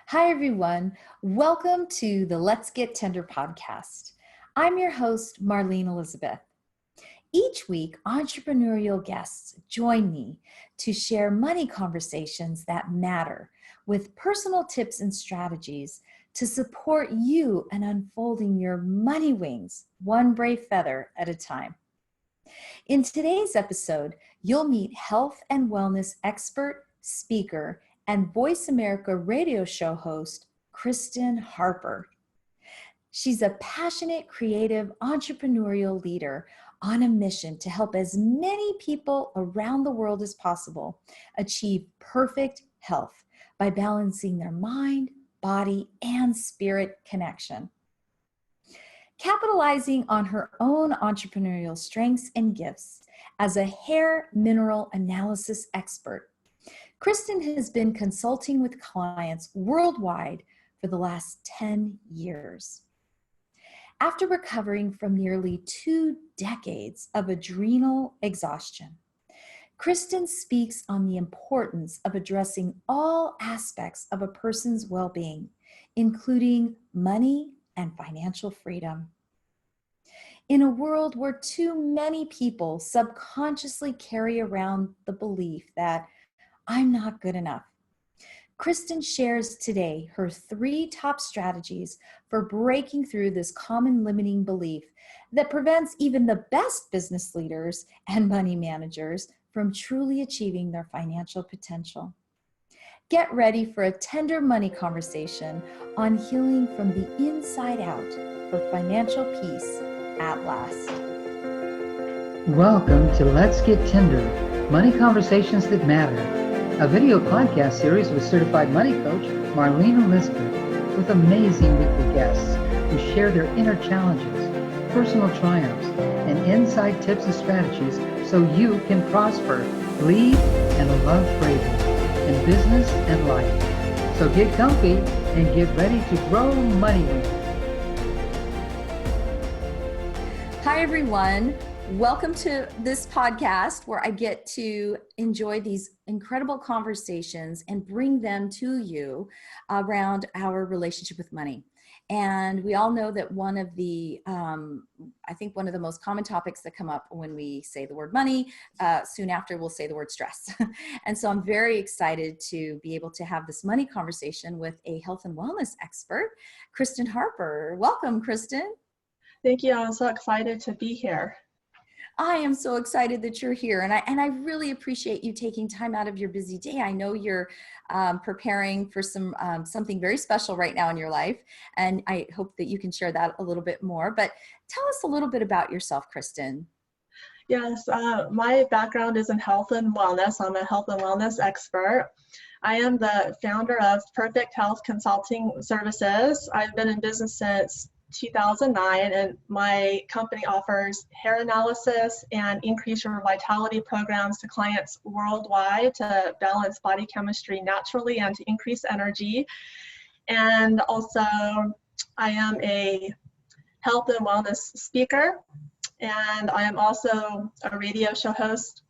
Hi, everyone. Welcome to the Let's Get Tender podcast. I'm your host, Marlene Elizabeth. Each week, entrepreneurial guests join me to share money conversations that matter with personal tips and strategies to support you in unfolding your money wings, one brave feather at a time. In today's episode, you'll meet health and wellness expert, speaker, and Voice America radio show host, Kristen Harper. She's a passionate, creative, entrepreneurial leader on a mission to help as many people around the world as possible achieve perfect health by balancing their mind, body, and spirit connection. Capitalizing on her own entrepreneurial strengths and gifts as a hair mineral analysis expert, Kristen has been consulting with clients worldwide for the last 10 years. After recovering from nearly 2 decades of adrenal exhaustion, Kristen speaks on the importance of addressing all aspects of a person's well-being, including money and financial freedom. In a world where too many people subconsciously carry around the belief that I'm not good enough, Kristen shares today her 3 top strategies for breaking through this common limiting belief that prevents even the best business leaders and money managers from truly achieving their financial potential. Get ready for a tender money conversation on healing from the inside out for financial peace at last. Welcome to Let's Get Tender, Money Conversations That Matter, a video podcast series with certified money coach Marlene Elizabeth, with amazing weekly guests who share their inner challenges, personal triumphs, and inside tips and strategies so you can prosper, lead, and love bravely in business and life. So get comfy and get ready to grow money wings. Hi, everyone. Welcome to this podcast where I get to enjoy these incredible conversations and bring them to you around our relationship with money. And we all know that one of the most common topics that come up when we say the word money, soon after we'll say the word stress. And so I'm very excited to be able to have this money conversation with a health and wellness expert, Kristen Harper. Welcome, Kristen. Thank you. I'm so excited to be here. I am so excited that you're here, and I really appreciate you taking time out of your busy day. I know you're preparing for something very special right now in your life, and I hope that you can share that a little bit more. But tell us a little bit about yourself, Kristen. Yes, my background is in health and wellness. I'm a health and wellness expert. I am the founder of Perfect Health Consulting Services. I've been in business since 2009, and my company offers hair analysis and increase your vitality programs to clients worldwide to balance body chemistry naturally and to increase energy. And also, I am a health and wellness speaker, and I am also a radio show host.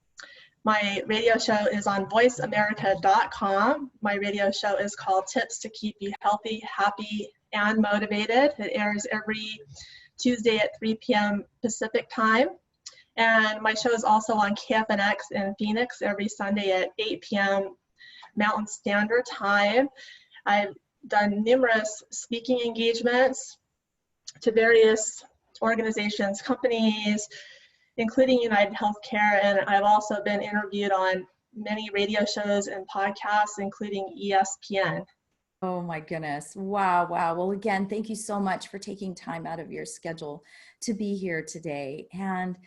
My radio show is on voiceamerica.com. My radio show is called Tips to Keep You Healthy, Happy, and Motivated. It airs every Tuesday at 3 p.m. Pacific time. And my show is also on KFNX in Phoenix every Sunday at 8 p.m. Mountain Standard Time. I've done numerous speaking engagements to various organizations, companies, including United Healthcare, and I've also been interviewed on many radio shows and podcasts, including ESPN. Oh my goodness. Wow. Well, again, thank you so much for taking time out of your schedule to be here today. And,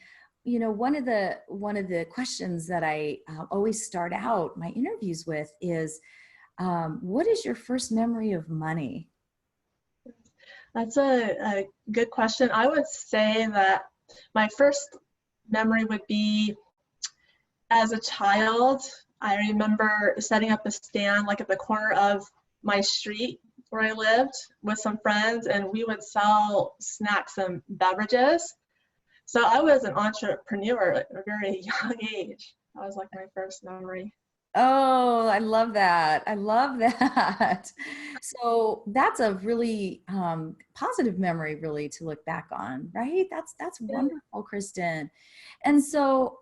you know, one of the questions that I always start out my interviews with is, what is your first memory of money? That's a good question. I would say that my first memory would be as a child. I remember setting up a stand like at the corner of my street where I lived with some friends, and we would sell snacks and beverages. So I was an entrepreneur at a very young age. That was like my first memory. Oh, I love that. I love that. So that's a really positive memory, really, to look back on, right? That's Yeah. wonderful, Kristen. And so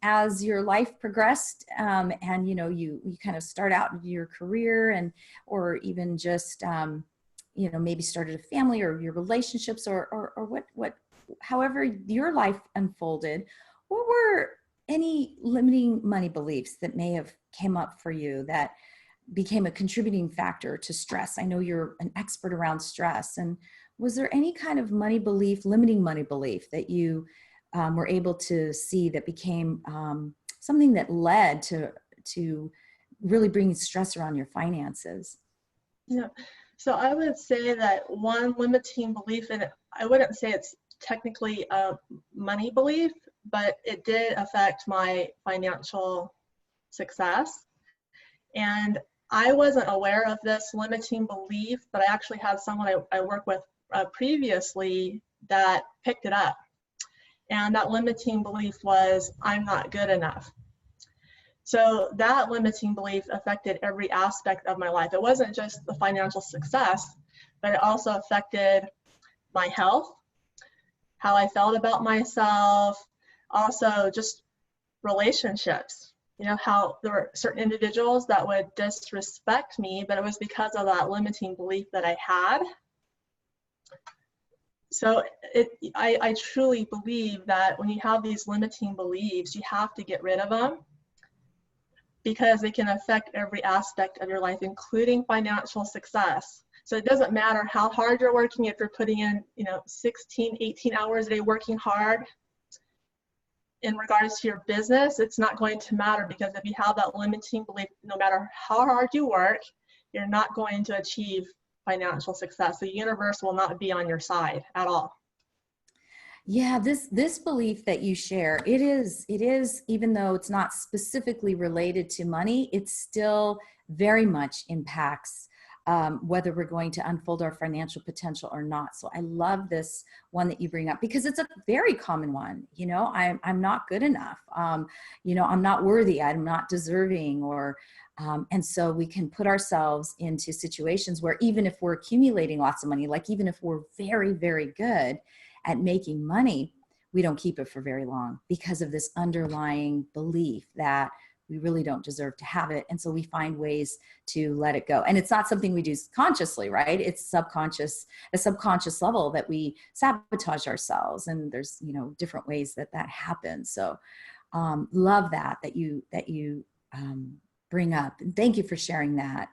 as your life progressed, and you kind of start out your career, and or even just maybe started a family, or your relationships, or what however your life unfolded, what were any limiting money beliefs that may have came up for you that became a contributing factor to stress? I know you're an expert around stress. And was there any kind of limiting money belief that you were able to see that became something that led to really bringing stress around your finances? Yeah. So I would say that one limiting belief, and I wouldn't say it's technically a money belief, but it did affect my financial success. And I wasn't aware of this limiting belief, but I actually had someone I worked with previously that picked it up. And that limiting belief was, I'm not good enough. So that limiting belief affected every aspect of my life. It wasn't just the financial success, but it also affected my health, how I felt about myself, also just relationships. How there were certain individuals that would disrespect me, but it was because of that limiting belief that I had. So I truly believe that when you have these limiting beliefs, you have to get rid of them, because they can affect every aspect of your life, including financial success. So it doesn't matter how hard you're working, if you're putting in 16, 18 hours a day working hard. In regards to your business, it's not going to matter, because if you have that limiting belief, no matter how hard you work, you're not going to achieve financial success. The universe will not be on your side at all. Yeah, this belief that you share, it is, even though it's not specifically related to money, it still very much impacts whether we're going to unfold our financial potential or not. So I love this one that you bring up, because it's a very common one. I'm not good enough. I'm not worthy. I'm not deserving. And so we can put ourselves into situations where, even if we're accumulating lots of money, like even if we're very, very good at making money, we don't keep it for very long, because of this underlying belief that we really don't deserve to have it. And so we find ways to let it go. And it's not something we do consciously, right? It's a subconscious level that we sabotage ourselves. And there's, different ways that happens. So love that you bring up. And thank you for sharing that.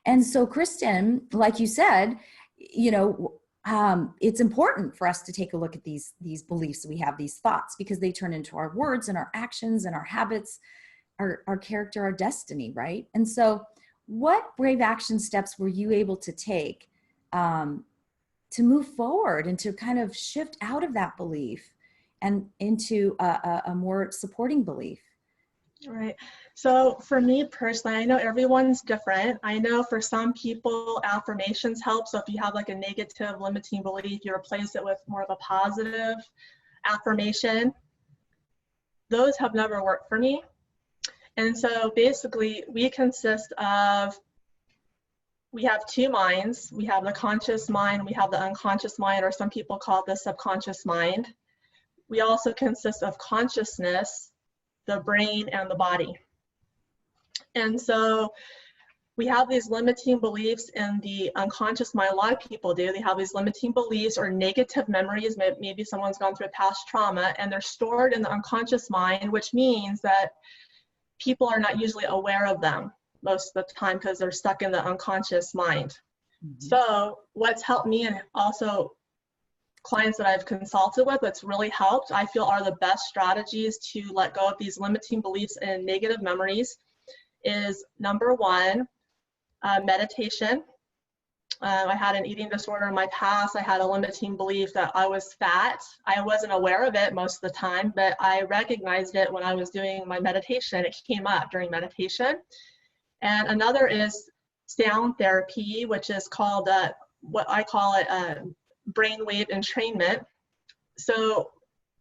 And so, Kristen, like you said, it's important for us to take a look at these beliefs. We have these thoughts, because they turn into our words and our actions and our habits, our character, our destiny, right? And so what brave action steps were you able to take to move forward and to kind of shift out of that belief and into a more supporting belief? Right. So for me personally, I know everyone's different. I know for some people, affirmations help. So if you have like a negative limiting belief, you replace it with more of a positive affirmation. Those have never worked for me. And so basically we have two minds. We have the conscious mind, we have the unconscious mind, or some people call it the subconscious mind. We also consist of consciousness, the brain, and the body. And so we have these limiting beliefs in the unconscious mind. A lot of people do. They have these limiting beliefs or negative memories. Maybe someone's gone through a past trauma, and they're stored in the unconscious mind, which means that people are not usually aware of them most of the time, because they're stuck in the unconscious mind. Mm-hmm. So what's helped me, and also clients that I've consulted with, what's really helped, I feel, are the best strategies to let go of these limiting beliefs and negative memories, is number one, meditation. I had an eating disorder in my past. I had a limiting belief that I was fat. I wasn't aware of it most of the time, but I recognized it when I was doing my meditation. It came up during meditation. And another is sound therapy, which is called what I call it brainwave entrainment. So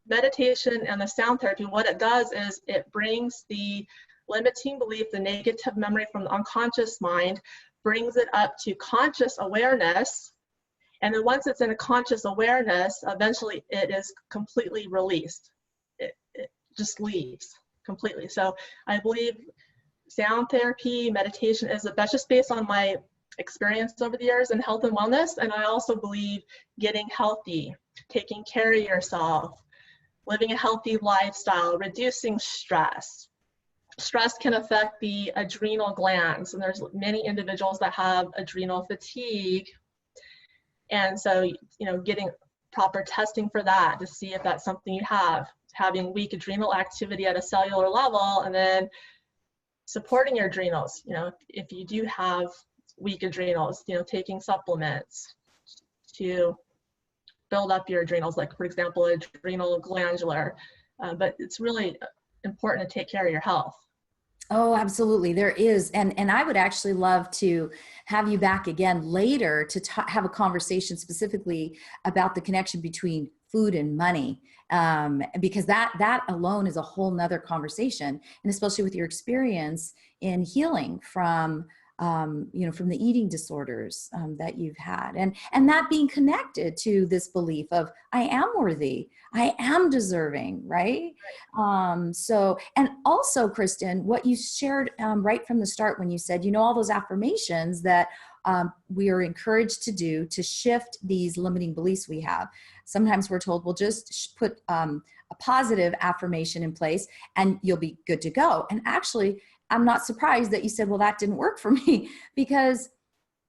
meditation and the sound therapy, what it does is it brings the limiting belief, the negative memory from the unconscious mind, brings it up to conscious awareness. And then once it's in a conscious awareness, eventually it is completely released. It just leaves completely. So I believe sound therapy, meditation that's just based on my experience over the years in health and wellness. And I also believe getting healthy, taking care of yourself, living a healthy lifestyle, reducing stress. Stress can affect the adrenal glands, and there's many individuals that have adrenal fatigue. And so, you know, getting proper testing for that to see if that's something you have, having weak adrenal activity at a cellular level, and then supporting your adrenals. You know, if you do have weak adrenals, you know, taking supplements to build up your adrenals, like for example, adrenal glandular. But it's really important to take care of your health. Oh, absolutely. There is. And I would actually love to have you back again later to have a conversation specifically about the connection between food and money. Because that alone is a whole nother conversation. And especially with your experience in healing from, you know, from the eating disorders that you've had, and that being connected to this belief of I am worthy, I am deserving, right? So, and also, Kristen, what you shared right from the start when you said, you know, all those affirmations that we are encouraged to do to shift these limiting beliefs we have. Sometimes we're told, well, just put a positive affirmation in place and you'll be good to go. And actually, I'm not surprised that you said, well, that didn't work for me, because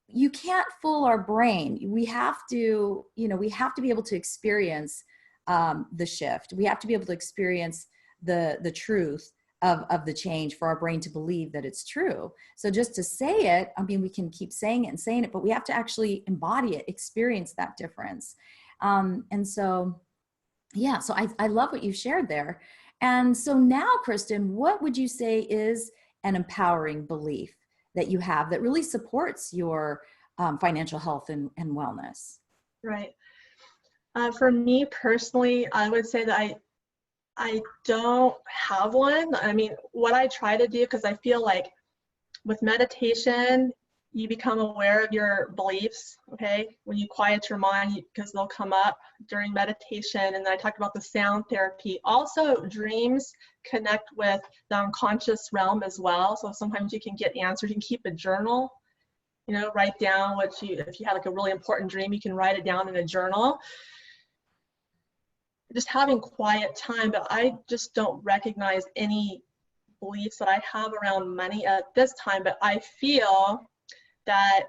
you can't fool our brain. We have to, you know, we have to be able to experience the shift. We have to be able to experience the truth of the change for our brain to believe that it's true. So just to say it, I mean, we can keep saying it and saying it, but we have to actually embody it, experience that difference. And so, yeah, so I love what you shared there. And so now, Kristen, what would you say is an empowering belief that you have that really supports your financial health and wellness? Right. For me personally, I would say that I don't have one. I mean, what I try to do, because I feel like with meditation, you become aware of your beliefs, okay? When you quiet your mind, because they'll come up during meditation. And then I talked about the sound therapy. Also, dreams connect with the unconscious realm as well. So sometimes you can get answers. You can keep a journal, you know, write down what if you had like a really important dream, you can write it down in a journal. Just having quiet time, but I just don't recognize any beliefs that I have around money at this time. But I feel that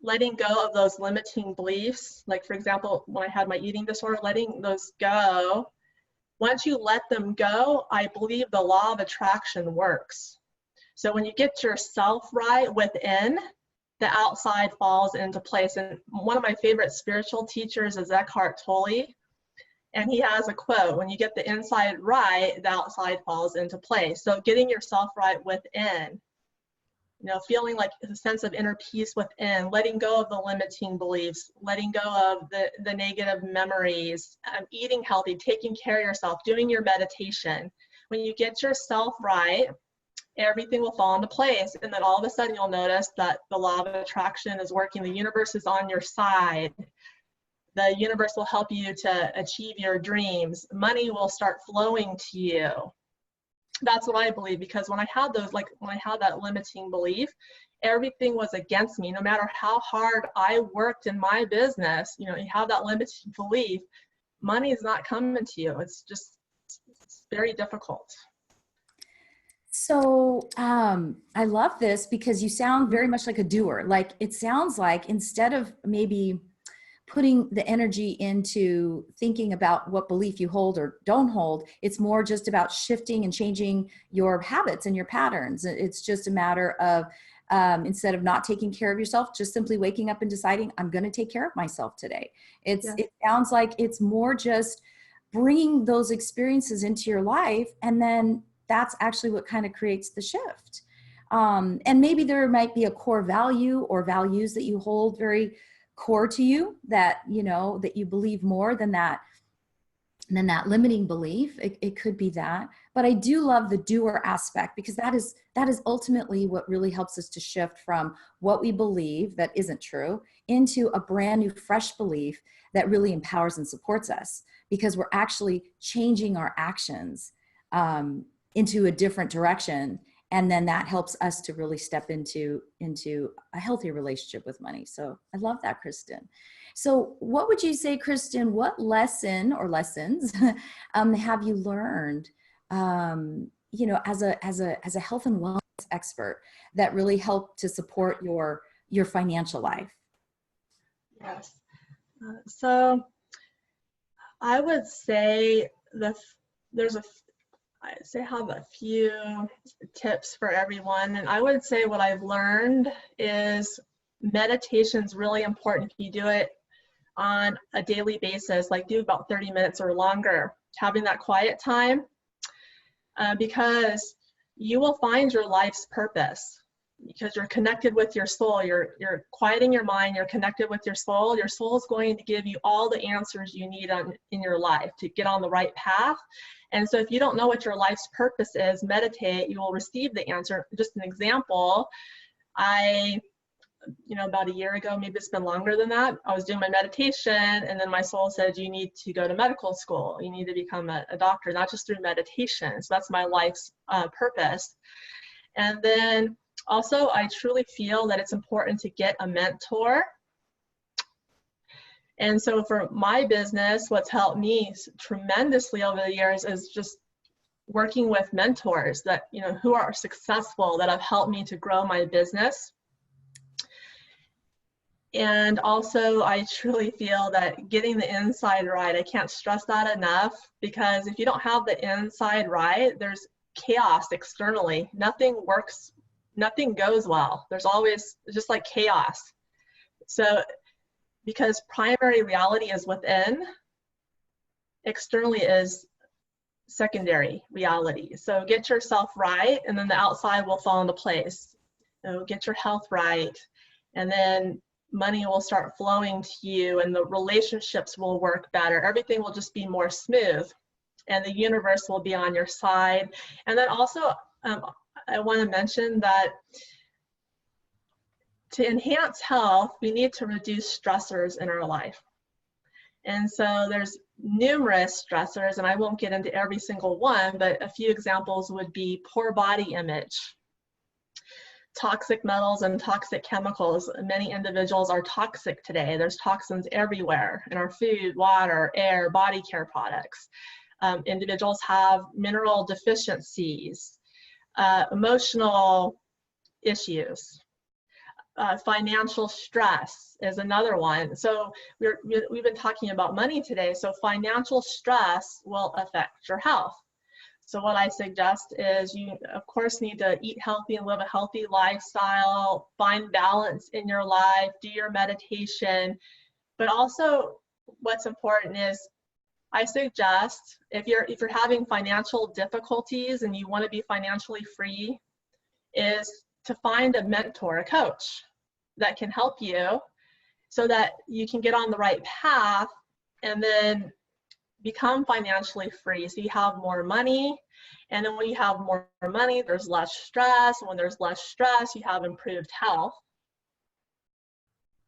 letting go of those limiting beliefs, like for example, when I had my eating disorder, letting those go, once you let them go, I believe the law of attraction works. So when you get yourself right within, the outside falls into place. And one of my favorite spiritual teachers is Eckhart Tolle. And he has a quote, when you get the inside right, the outside falls into place. So getting yourself right within, you know, feeling like a sense of inner peace within, letting go of the limiting beliefs, letting go of the negative memories, eating healthy, taking care of yourself, doing your meditation. When you get yourself right, everything will fall into place. And then all of a sudden you'll notice that the law of attraction is working. The universe is on your side. The universe will help you to achieve your dreams. Money will start flowing to you. That's what I believe, because when I had that limiting belief, everything was against me. No matter how hard I worked in my business, you know, you have that limiting belief, money is not coming to you. It's very difficult. So I love this because you sound very much like a doer. Like it sounds like instead of maybe putting the energy into thinking about what belief you hold or don't hold, it's more just about shifting and changing your habits and your patterns. It's just a matter of instead of not taking care of yourself, just simply waking up and deciding, I'm going to take care of myself today. It sounds like it's more just bringing those experiences into your life, and then that's actually what kind of creates the shift. And maybe there might be a core value or values that you hold very core to you that, you know, that you believe more than that limiting belief. It could be that, but I do love the doer aspect, because that is ultimately what really helps us to shift from what we believe that isn't true into a brand new, fresh belief that really empowers and supports us, because we're actually changing our actions into a different direction. And then that helps us to really step into a healthy relationship with money. So I love that, Kristen. So what would you say, Kristen, what lesson or lessons have you learned, as a health and wellness expert that really helped to support your financial life? Yes. So I would say I have a few tips for everyone. And I would say what I've learned is meditation is really important if you do it on a daily basis, like do about 30 minutes or longer, having that quiet time, because you will find your life's purpose, because you're connected with your soul. You're quieting your mind, you're connected with your soul. Your soul is going to give you all the answers you need in your life to get on the right path. And so if you don't know what your life's purpose is, meditate, you will receive the answer. Just an example, about a year ago, maybe it's been longer than that, I was doing my meditation, and then my soul said, you need to go to medical school. You need to become a doctor, not just through meditation. So that's my life's purpose. And then also, I truly feel that it's important to get a mentor. And so for my business, what's helped me tremendously over the years is just working with mentors that, who are successful, that have helped me to grow my business. And also, I truly feel that getting the inside right, I can't stress that enough, because if you don't have the inside right, there's chaos externally. Nothing works, nothing goes well. There's always just like chaos. So because primary reality is within, externally is secondary reality. So get yourself right, and then the outside will fall into place. Get your health right, and then money will start flowing to you, and the relationships will work better. Everything will just be more smooth, and the universe will be on your side. And then also, I want to mention that to enhance health, we need to reduce stressors in our life. And so there's numerous stressors, and I won't get into every single one, but a few examples would be poor body image, toxic metals and toxic chemicals. Many individuals are toxic today. There's toxins everywhere in our food, water, air, body care products. Individuals have mineral deficiencies, emotional issues. Financial stress is another one. So we've been talking about money today. So financial stress will affect your health. So what I suggest is you, of course, need to eat healthy and live a healthy lifestyle, find balance in your life, do your meditation. But also what's important is, I suggest if you're having financial difficulties and you want to be financially free, is to find a mentor, a coach that can help you so that you can get on the right path and then become financially free. So you have more money, and then when you have more money, there's less stress. And when there's less stress, you have improved health.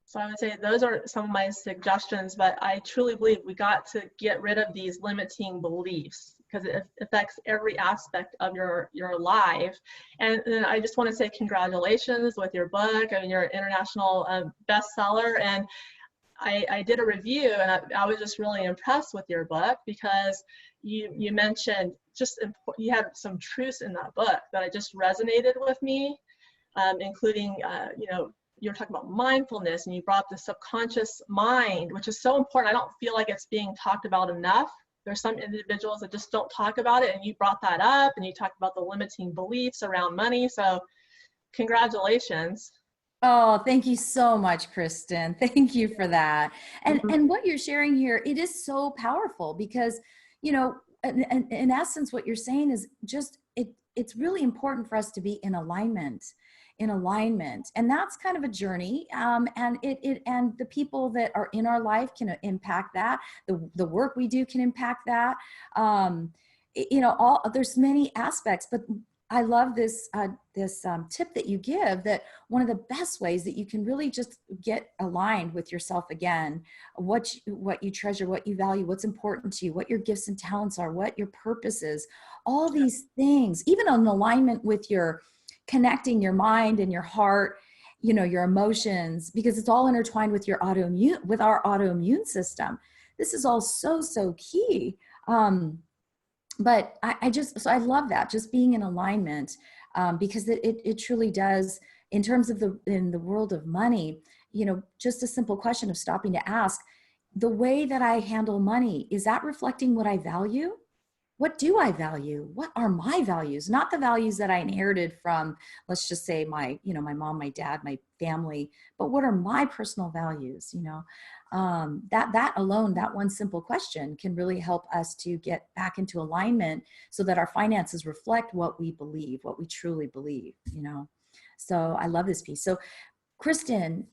So I would say those are some of my suggestions, but I truly believe we got to get rid of these limiting beliefs, because it affects every aspect of your life. And then I just want to say congratulations with your book. I mean, you're an international bestseller, and I did a review, and I was just really impressed with your book, because you mentioned you had some truths in that book that I just resonated with me, including you were talking about mindfulness, and you brought the subconscious mind, which is so important. I don't feel like it's being talked about enough. There's some individuals that just don't talk about it, and you brought that up, and you talked about the limiting beliefs around money. So congratulations. Oh, thank you so much, Kristen. Thank you for that. And what you're sharing here, it is so powerful, because, in essence, what you're saying is just, it's really important for us to be in alignment. And that's kind of a journey. And and the people that are in our life can impact that. The work we do can impact that. you know, there's many aspects, but I love this tip that you give, that one of the best ways that you can really just get aligned with yourself again, what you treasure, what you value, what's important to you, what your gifts and talents are, what your purpose is, all these things, even on alignment with your connecting your mind and your heart, you know, your emotions, because it's all intertwined with your our autoimmune system. This is all so key. But so I love that, just being in alignment, because it truly does, in terms of in the world of money, you know, just a simple question of stopping to ask, the way that I handle money, is that reflecting what I value? What do I value? What are my values? Not the values that I inherited from, let's just say my mom, my dad, my family, but what are my personal values? You know, that alone, that one simple question can really help us to get back into alignment so that our finances reflect what we believe, what we truly believe, you know? So I love this piece. So Kristen,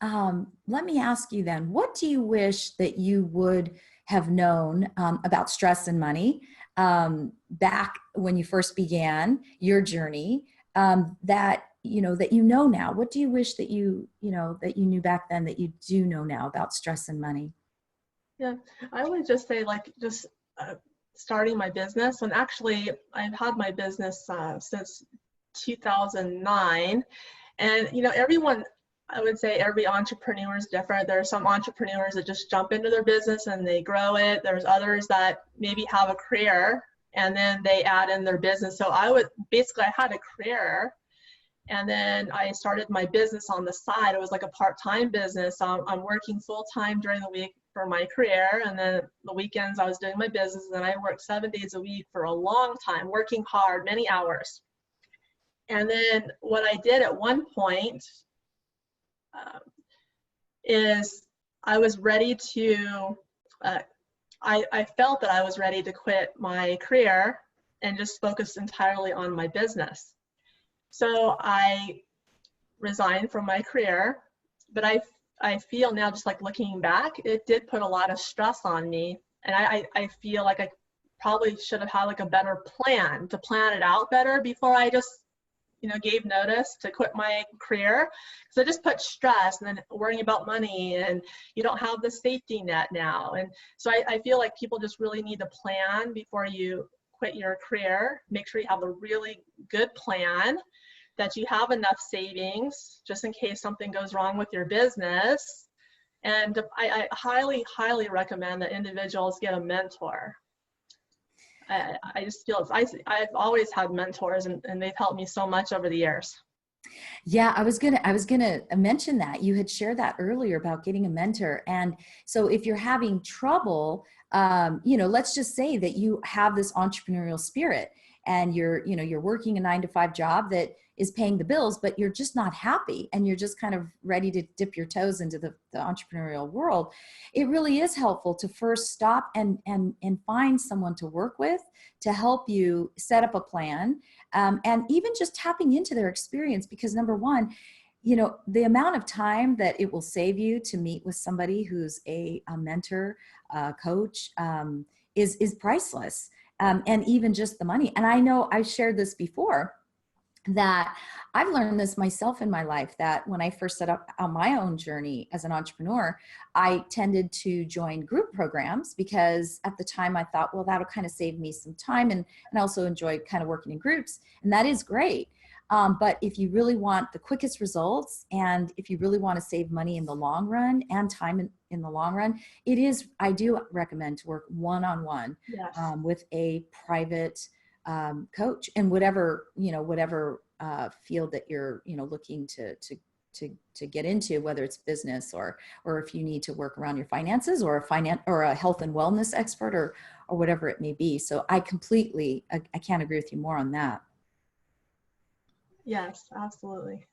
let me ask you then, what do you wish that you would have known about stress and money back when you first began your journey, that you know now? What do you wish that that you knew back then that you do know now about stress and money? Yeah, I would just say, like, just starting my business. And actually, I've had my business since 2009. And, you know, everyone, I would say every entrepreneur is different. There are some entrepreneurs that just jump into their business and they grow it. There's others that maybe have a career and then they add in their business. So I had a career, and then I started my business on the side. It was like a part-time business. I'm working full-time during the week for my career, and then the weekends I was doing my business, and then I worked 7 days a week for a long time, working hard, many hours. And then what I did at one point is I was ready to, I felt that I was ready to quit my career and just focus entirely on my business. So I resigned from my career, but I feel now, just like looking back, it did put a lot of stress on me. And I feel like I probably should have had like a better plan, to plan it out better before I just, you know, gave notice to quit my career. So I just put stress, and then worrying about money, and you don't have the safety net now. And so I feel like people just really need to plan before you quit your career. Make sure you have a really good plan, that you have enough savings just in case something goes wrong with your business. And I highly, highly recommend that individuals get a mentor. I just feel I've always had mentors, and they've helped me so much over the years. Yeah, I was gonna mention that. You had shared that earlier about getting a mentor. And so if you're having trouble, let's just say that you have this entrepreneurial spirit, and you're working a 9-to-5 job that is paying the bills, but you're just not happy, and you're just kind of ready to dip your toes into the entrepreneurial world. It really is helpful to first stop and find someone to work with, to help you set up a plan, and even just tapping into their experience, because number one, the amount of time that it will save you to meet with somebody who's a mentor, coach, is priceless. And even just the money. And I know I've shared this before, that I've learned this myself in my life, that when I first set up on my own journey as an entrepreneur, I tended to join group programs, because at the time I thought, well, that'll kind of save me some time. And I also enjoyed kind of working in groups, and that is great. But if you really want the quickest results, and if you really want to save money in the long run and time in the long run, I do recommend to work one-on-one. Yes. With a private coach, and whatever field that you're looking to get into, whether it's business or if you need to work around your finances, or a health and wellness expert, or whatever it may be. So I can't agree with you more on that. Yes, absolutely.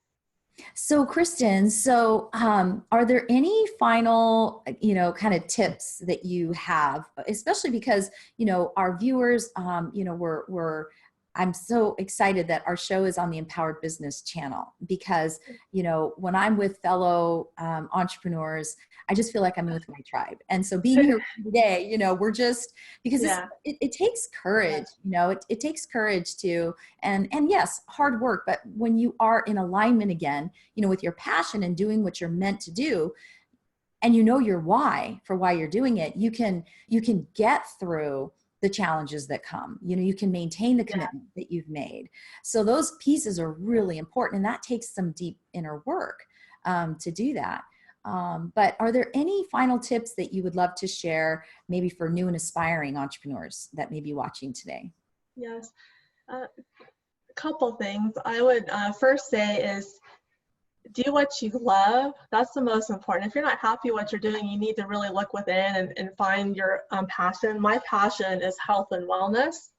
So Kristen, are there any final, kind of tips that you have, especially because, our viewers, I'm so excited that our show is on the Empowered Business channel because, you know, when I'm with fellow entrepreneurs, I just feel like I'm with my tribe. And so being here today, you know, we're just, because it takes courage, you know, it takes courage to, and yes, hard work, but when you are in alignment again, you know, with your passion and doing what you're meant to do, and you know your why for why you're doing it, you can get through the challenges that come. You know, you can maintain the commitment that you've made. So those pieces are really important, and that takes some deep inner work to do that. But are there any final tips that you would love to share, maybe for new and aspiring entrepreneurs that may be watching today? Yes, a couple things I would first say is, do what you love. That's the most important. If you're not happy with what you're doing, you need to really look within and find your passion. My passion is health and wellness.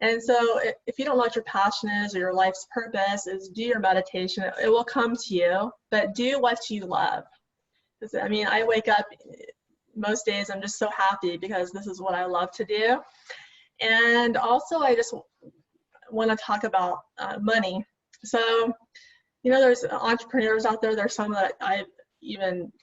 And so if you don't know what your passion is or your life's purpose is, do your meditation. It will come to you, but do what you love. I mean, I wake up most days, I'm just so happy because this is what I love to do. And also, I just want to talk about money. So, you know, there's entrepreneurs out there. There's some that I've even,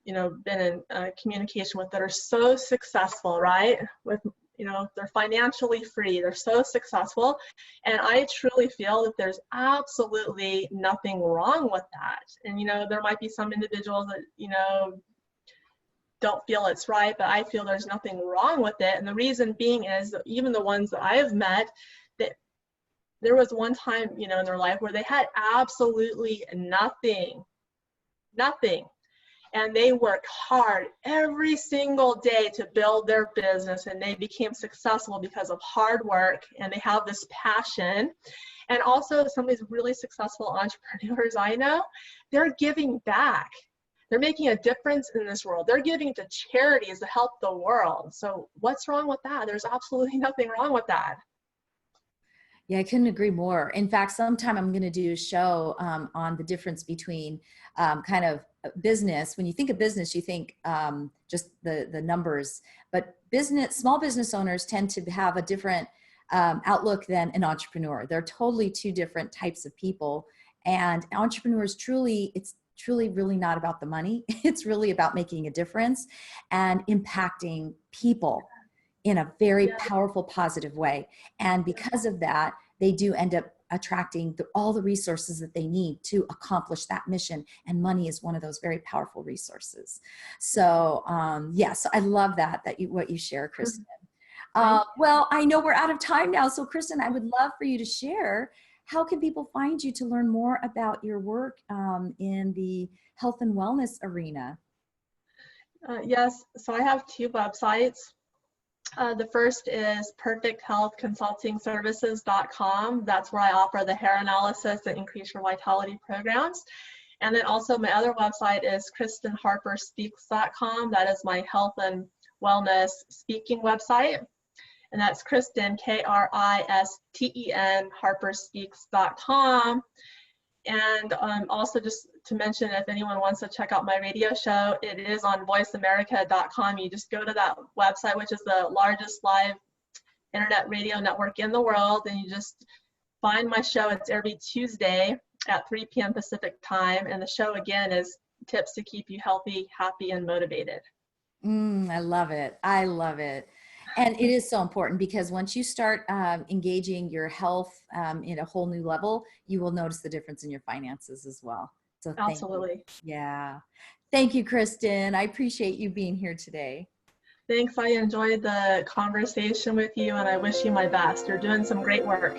you know, been in communication with that are so successful, right? With, you know, they're financially free. They're so successful. And I truly feel that there's absolutely nothing wrong with that. And, you know, there might be some individuals that, you know, don't feel it's right, but I feel there's nothing wrong with it. And the reason being is that even the ones that I have met, that there was one time, you know, in their life where they had absolutely nothing. And they worked hard every single day to build their business, and they became successful because of hard work, and they have this passion. And also, some of these really successful entrepreneurs I know, they're giving back. They're making a difference in this world. They're giving to charities to help the world. So what's wrong with that? There's absolutely nothing wrong with that. Yeah, I couldn't agree more. In fact, sometime I'm going to do a show on the difference between kind of business. When you think of business, you think just the numbers, but small business owners tend to have a different outlook than an entrepreneur. They're totally two different types of people. And entrepreneurs it's truly really not about the money. It's really about making a difference and impacting people in a very powerful, positive way. And because of that, they do end up attracting all the resources that they need to accomplish that mission. And money is one of those very powerful resources. So so I love what you share, Kristen. Well, I know we're out of time now. So Kristen, I would love for you to share, how can people find you to learn more about your work in the health and wellness arena? Yes, so I have two websites. The first is perfecthealthconsultingservices.com. That's where I offer the hair analysis and increase your vitality programs. And then also my other website is KristenHarperSpeaks.com. That is my health and wellness speaking website. And that's Kristen, Kristen, HarperSpeaks.com. And also just to mention, if anyone wants to check out my radio show, it is on voiceamerica.com. You just go to that website, which is the largest live internet radio network in the world, and you just find my show. It's every Tuesday at 3 p.m. Pacific time. And the show, again, is tips to keep you healthy, happy, and motivated. I love it. I love it. And it is so important, because once you start engaging your health in a whole new level, you will notice the difference in your finances as well. So absolutely. Yeah. Thank you, Kristen. I appreciate you being here today. Thanks. I enjoyed the conversation with you, and I wish you my best. You're doing some great work.